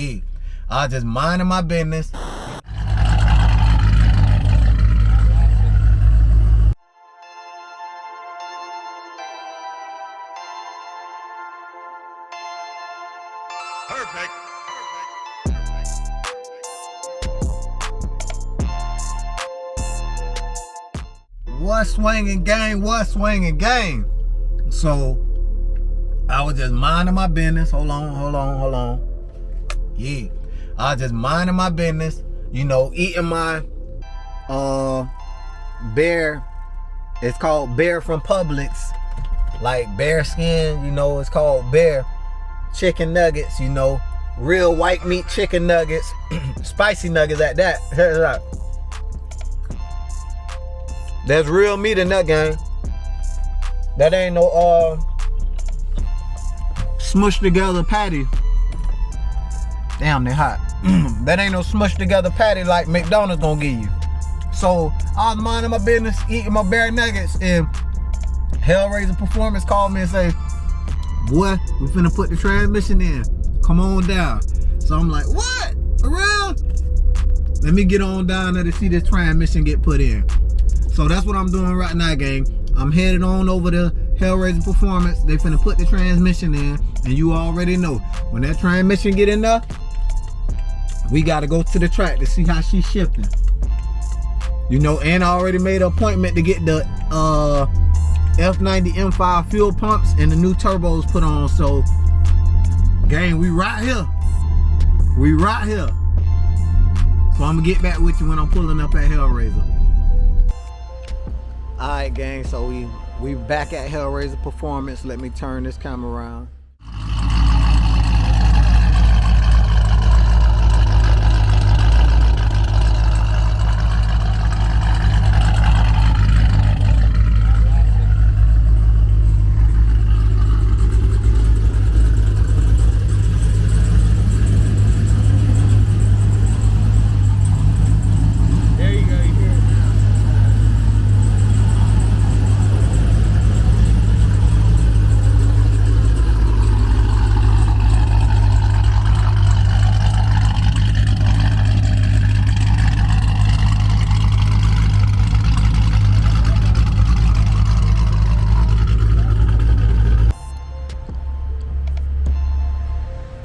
I was just minding my business. Perfect. What's swinging gang? What's swinging gang? So I was just minding my business. Hold on. Yeah, I was just minding my business. You know, eating my bear. It's called bear from Publix, like bear skin. You know, it's called bear chicken nuggets. You know, real white meat chicken nuggets, spicy nuggets at that. There's real meat in that gang. That ain't no smushed together patty. Damn, they hot. That ain't no smushed together patty like McDonald's gonna give you. So I was minding my business, eating my bear nuggets, and Hellraiser Performance called me and say, "Boy, we finna put the transmission in. Come on down." So I'm like, "What? For real? Let me get on down there to see this transmission get put in." So that's what I'm doing right now, gang. I'm headed on over to Hellraiser Performance. They finna put the transmission in, and you already know when that transmission get in there, we gotta go to the track to see how she's shifting. You know, and I already made an appointment to get the F90 M5 fuel pumps and the new turbos put on. So, gang, we right here. So I'm gonna get back with you when I'm pulling up at Hellraiser. Alright, gang, so we back at Hellraiser Performance. Let me turn this camera around.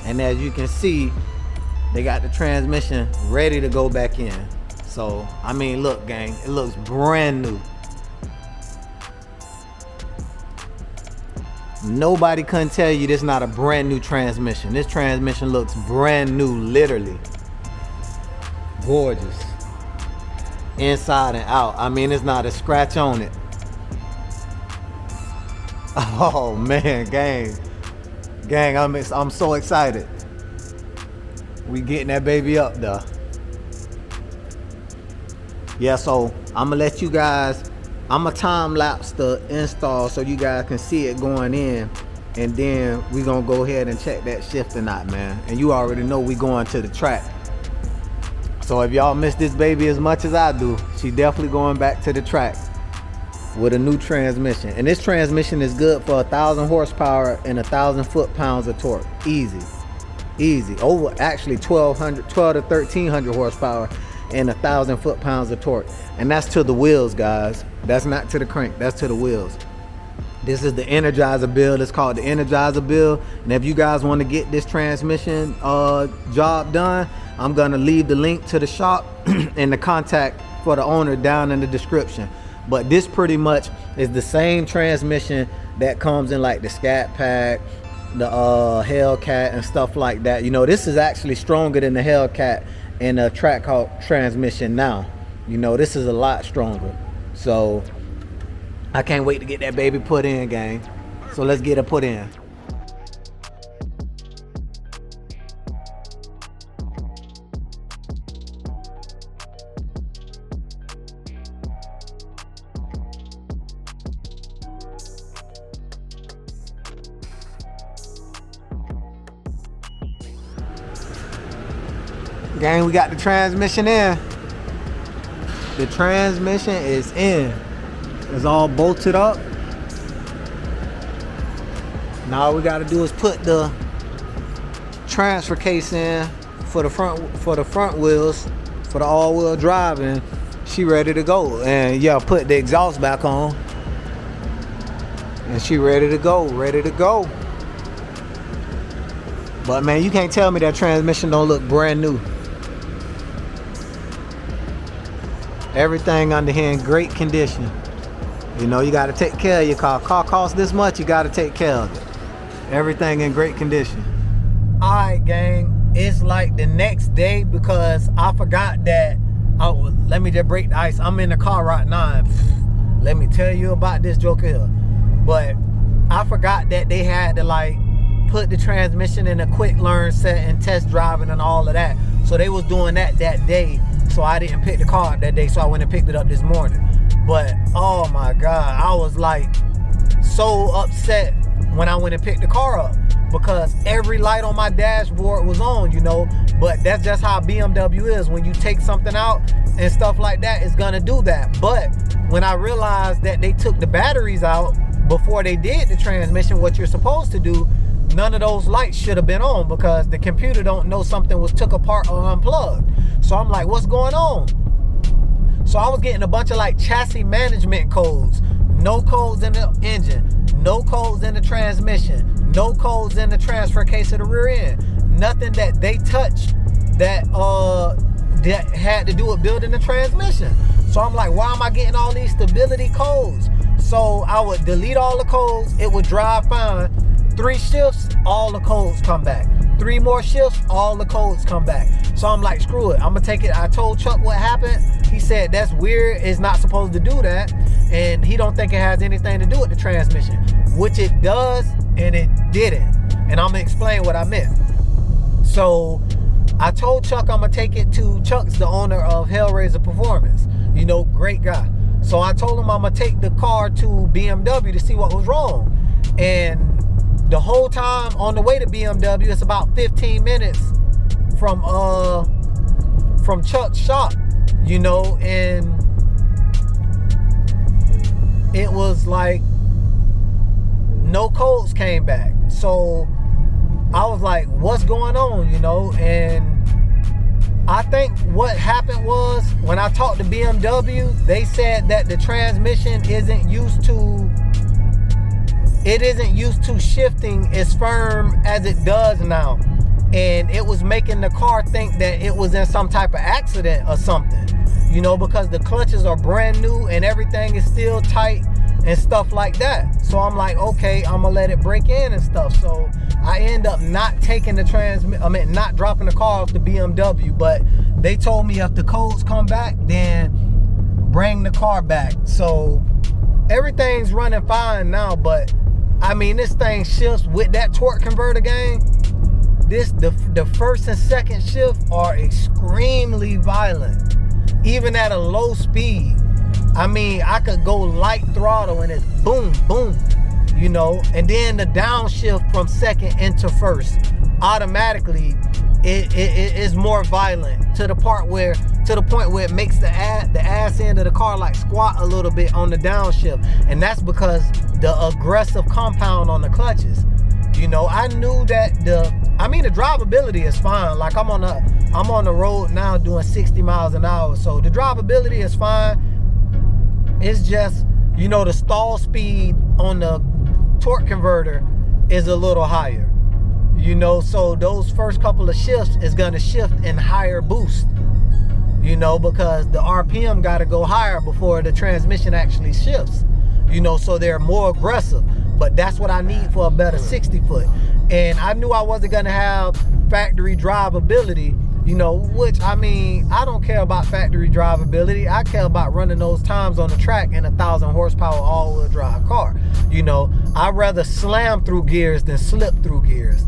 And as you can see, they got the transmission ready to go back in. So, I mean, look, gang, it looks brand new. Nobody couldn't tell you this is not a brand new transmission. This transmission looks brand new, literally. Gorgeous. Inside and out. I mean, there's not a scratch on it. Oh man, gang. Gang, I'm so excited. We getting that baby up though. Yeah, so I'm gonna let you guys, I'm gonna time lapse the install so you guys can see it going in, and then we gonna go ahead and check that shift or not, man. And you already know we going to the track. So if y'all miss this baby as much as I do, she definitely going back to the track with a new transmission. And this transmission is good for 1,000 horsepower and 1,000 foot-pounds of torque. Easy. Over actually 12 to 1,300 horsepower and 1,000 foot-pounds of torque. And that's to the wheels, guys. That's not to the crank, that's to the wheels. This is the Energizer build. It's called the Energizer build. And if you guys want to get this transmission job done, I'm gonna leave the link to the shop and the contact for the owner down in the description. But this pretty much is the same transmission that comes in like the Scat Pack, the Hellcat and stuff like that. You know, this is actually stronger than the Hellcat and a Trackhawk transmission now. You know, this is a lot stronger. So I can't wait to get that baby put in, gang. So let's get it put in. Gang, we got the transmission in. The transmission is in. It's all bolted up. Now all we gotta do is put the transfer case in for the front wheels, for the all-wheel drive, and she ready to go. And yeah, put the exhaust back on, and she ready to go. But man, you can't tell me that transmission don't look brand new. Everything under here in great condition. You know, you got to take care of your car. Car costs this much, you got to take care of it. Everything in great condition. All right, gang. It's like the next day because I forgot that. Oh, let me just break the ice. I'm in the car right now. Let me tell you about this joker here. But I forgot that they had to like put the transmission in a quick learn set and test driving and all of that. So they was doing that day. So I didn't pick the car up that day. So I went and picked it up this morning. But oh my God, I was like so upset when I went and picked the car up because every light on my dashboard was on, you know. But that's just how BMW is. When you take something out and stuff like that, it's gonna do that. But when I realized that they took the batteries out before they did the transmission, what you're supposed to do, none of those lights should have been on because the computer don't know something was took apart or unplugged. So I'm like, what's going on? So I was getting a bunch of like chassis management codes. No codes in the engine, no codes in the transmission, no codes in the transfer case of the rear end. Nothing that they touched that had to do with building the transmission. So I'm like, why am I getting all these stability codes? So I would delete all the codes, it would drive fine. 3 shifts, all the codes come back. 3 more shifts, all the codes come back. So I'm like, screw it, I'm gonna take it. I told Chuck what happened. He said that's weird, it's not supposed to do that, and he don't think it has anything to do with the transmission, which it does, and it didn't. And I'm gonna explain what I meant. So I told Chuck I'm gonna take it to Chuck's the owner of Hellraiser Performance. You know, great guy. So I told him I'm gonna take the car to BMW to see what was wrong. And the whole time on the way to BMW, it's about 15 minutes from Chuck's shop, you know, and it was like no codes came back. So I was like, what's going on, you know? And I think what happened was when I talked to BMW, they said that the transmission isn't used to shifting as firm as it does now. And it was making the car think that it was in some type of accident or something, you know, because the clutches are brand new and everything is still tight and stuff like that. So I'm like, okay, I'm gonna let it break in and stuff. So I end up not taking the not dropping the car off the BMW, but they told me if the codes come back, then bring the car back. So everything's running fine now, but I mean, this thing shifts with that torque converter, gang. The first and second shift are extremely violent, even at a low speed. I mean, I could go light throttle and it's boom, boom, you know. And then the downshift from second into first, automatically, it is more violent to the point where it makes the ass end of the car like squat a little bit on the downshift, and that's because the aggressive compound on the clutches. You know, I knew that the drivability is fine. Like I'm on the road now doing 60 miles an hour, so the drivability is fine. It's just, you know, the stall speed on the torque converter is a little higher. You know, so those first couple of shifts is gonna shift in higher boost. You know, because the RPM gotta go higher before the transmission actually shifts. You know, so they're more aggressive. But that's what I need for a better 60 foot. And I knew I wasn't gonna have factory drivability, you know, which, I mean, I don't care about factory drivability. I care about running those times on the track in a 1,000 horsepower all-wheel drive car. You know, I'd rather slam through gears than slip through gears.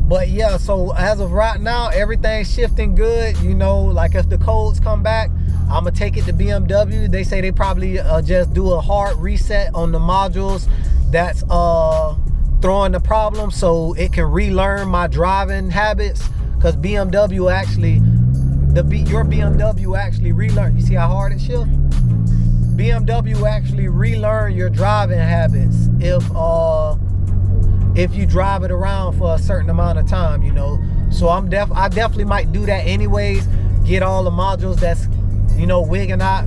But yeah, so as of right now, everything's shifting good. You know, like if the codes come back, I'm gonna take it to BMW. They say they probably just do a hard reset on the modules that's throwing the problem, so it can relearn my driving habits. Because BMW actually, your BMW actually relearn. You see how hard it shifts? BMW actually relearn your driving habits if you drive it around for a certain amount of time, you know. So I definitely might do that anyways. Get all the modules that's, you know, wigging out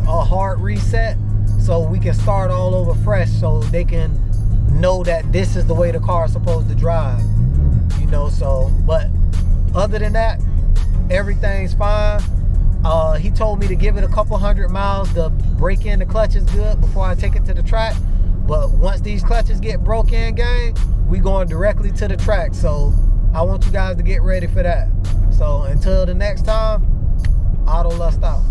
a hard reset, so we can start all over fresh, so they can know that this is the way the car is supposed to drive, you know. So, but other than that, everything's fine. He told me to give it a couple 100 miles to break in the clutches good before I take it to the track. But once these clutches get broke in, gang, we going directly to the track. So I want you guys to get ready for that. So until the next time, Auto Lust out.